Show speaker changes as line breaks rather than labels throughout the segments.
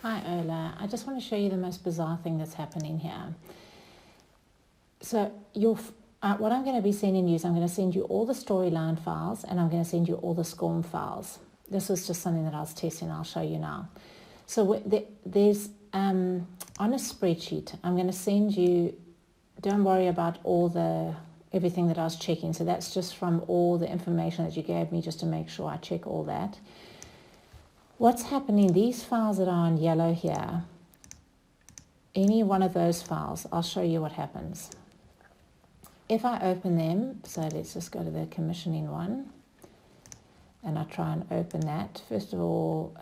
Hi Ola, I just want to show you the most bizarre thing that's happening here. So what I'm going to be sending you is I'm going to send you all the storyline files and I'm going to send you all the SCORM files. This was just something that I was testing. I'll show you now. So there's on a spreadsheet, I'm going to send you, don't worry about everything that I was checking. So that's just from all the information that you gave me just to make sure I check all that. What's happening, these files that are in yellow here, any one of those files, I'll show you what happens. If I open them, so let's just go to the commissioning one, and I try and open that. First of all,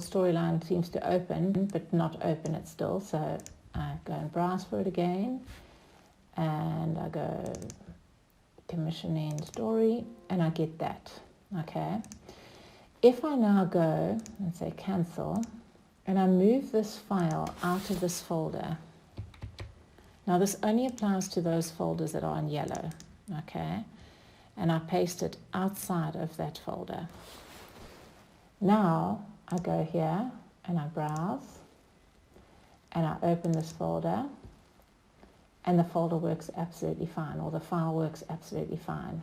storyline seems to open, but not open it still. So I go and browse for it again, and I go commissioning story, and I get that. Okay. If I now go and say cancel, and I move this file out of this folder. Now this only applies to those folders that are in yellow. Okay. And I paste it outside of that folder. Now I go here and I browse and I open this folder, and the folder works absolutely fine, or the file works absolutely fine.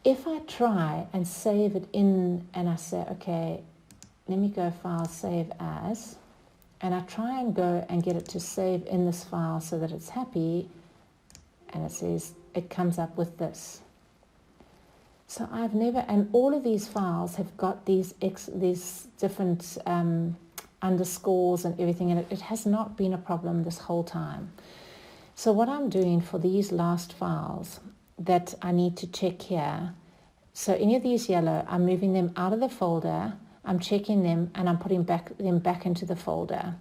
If I try and save it in, and I say, okay, let me go file, save as, and I try and go and get it to save in this file so that it's happy, and it says, it comes up with this. So I've never, and all of these files have got these different underscores and everything, and it has not been a problem this whole time. So what I'm doing for these last files that I need to check here, so any of these yellow, I'm moving them out of the folder, I'm checking them, and I'm putting them back into the folder.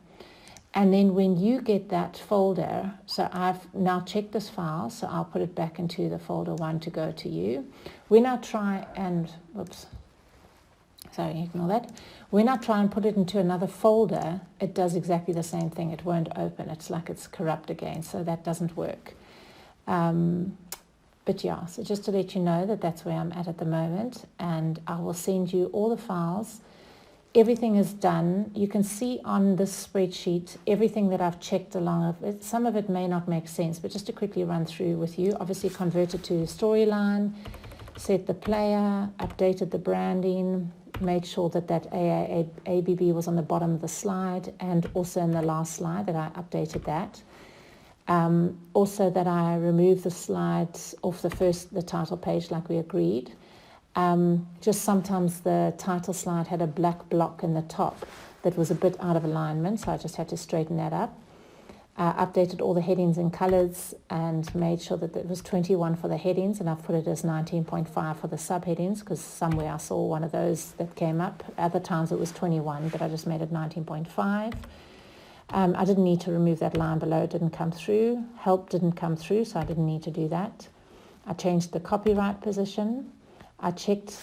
And then when you get that folder, so I've now checked this file, so I'll put it back into the folder one to go to you. When I try and, ignore that. When I try and put it into another folder, it does exactly the same thing. It won't open. It's like it's corrupt again, so that doesn't work. But yeah, so just to let you know that that's where I'm at the moment, and I will send you all the files. Everything is done. You can see on this spreadsheet everything that I've checked along of it. Some of it may not make sense, but just to quickly run through with you. Obviously converted to storyline, set the player, updated the branding, made sure that ABB was on the bottom of the slide, and also in the last slide that I updated that. Also that I removed the slides off the title page like we agreed. Just sometimes the title slide had a black block in the top that was a bit out of alignment, so I just had to straighten that up. Updated all the headings in colors and made sure that it was 21 for the headings, and I've put it as 19.5 for the subheadings because somewhere I saw one of those that came up. Other times it was 21, but I just made it 19.5. I didn't need to remove that line below, it didn't come through. Help didn't come through, so I didn't need to do that. I changed the copyright position. I checked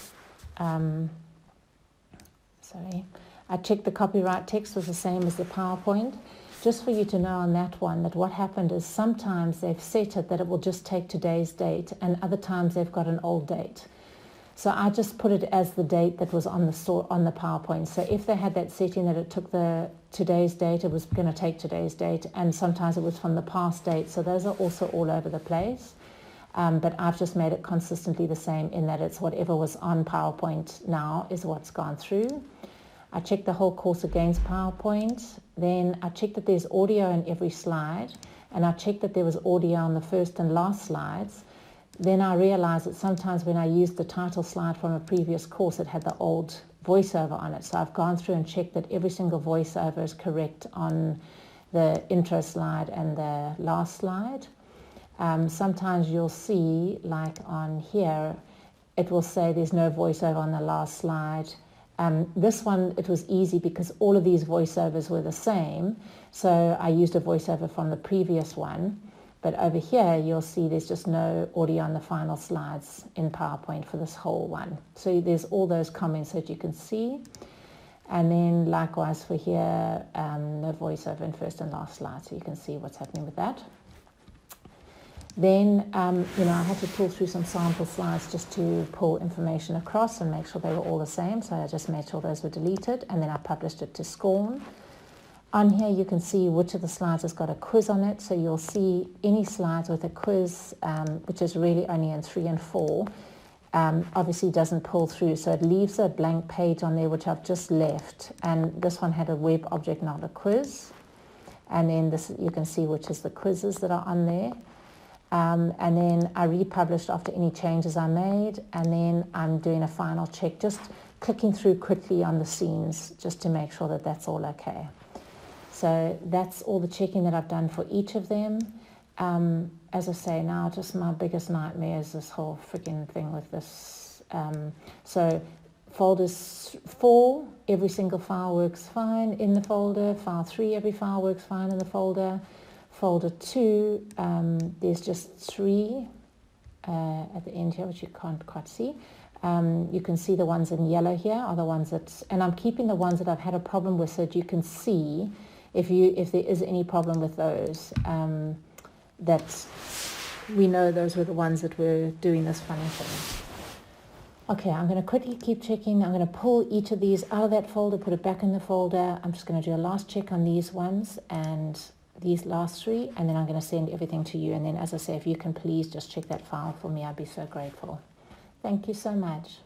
the copyright text was the same as the PowerPoint. Just for you to know on that one, that what happened is sometimes they've set it that it will just take today's date, and other times they've got an old date. So I just put it as the date that was on the PowerPoint. So if they had that setting that it took the today's date, it was going to take today's date, and sometimes it was from the past date. So those are also all over the place. But I've just made it consistently the same in that it's whatever was on PowerPoint now is what's gone through. I checked the whole course against PowerPoint. Then I checked that there's audio in every slide, and I checked that there was audio on the first and last slides. Then I realized that sometimes when I used the title slide from a previous course, it had the old voiceover on it. So I've gone through and checked that every single voiceover is correct on the intro slide and the last slide. Sometimes you'll see, like on here, it will say there's no voiceover on the last slide. This one, it was easy because all of these voiceovers were the same. So I used a voiceover from the previous one. But over here, you'll see there's just no audio on the final slides in PowerPoint for this whole one. So there's all those comments that you can see. And then likewise for here, the voiceover in first and last slide, so you can see what's happening with that. Then, I had to pull through some sample slides just to pull information across and make sure they were all the same. So I just made sure those were deleted, and then I published it to Scorn. On here, you can see which of the slides has got a quiz on it. So you'll see any slides with a quiz, which is really only in 3 and 4, obviously doesn't pull through. So it leaves a blank page on there, which I've just left. And this one had a web object, not a quiz. And then this, you can see which is the quizzes that are on there. And then I republished after any changes I made, and then I'm doing a final check, just clicking through quickly on the scenes just to make sure that that's all okay. So that's all the checking that I've done for each of them. As I say, now just my biggest nightmare is this whole freaking thing with this. So folders 4, every single file works fine in the folder. File 3, every file works fine in the folder. Folder 2, there's just 3 at the end here, which you can't quite see. You can see the ones in yellow here are the ones that, and I'm keeping the ones that I've had a problem with so that you can see if there is any problem with those, that we know those were the ones that were doing this funny thing. Okay, I'm going to quickly keep checking. I'm going to pull each of these out of that folder, put it back in the folder. I'm just going to do a last check on these ones and these last 3, and then I'm going to send everything to you. And then, as I say, if you can please just check that file for me, I'd be so grateful. Thank you so much.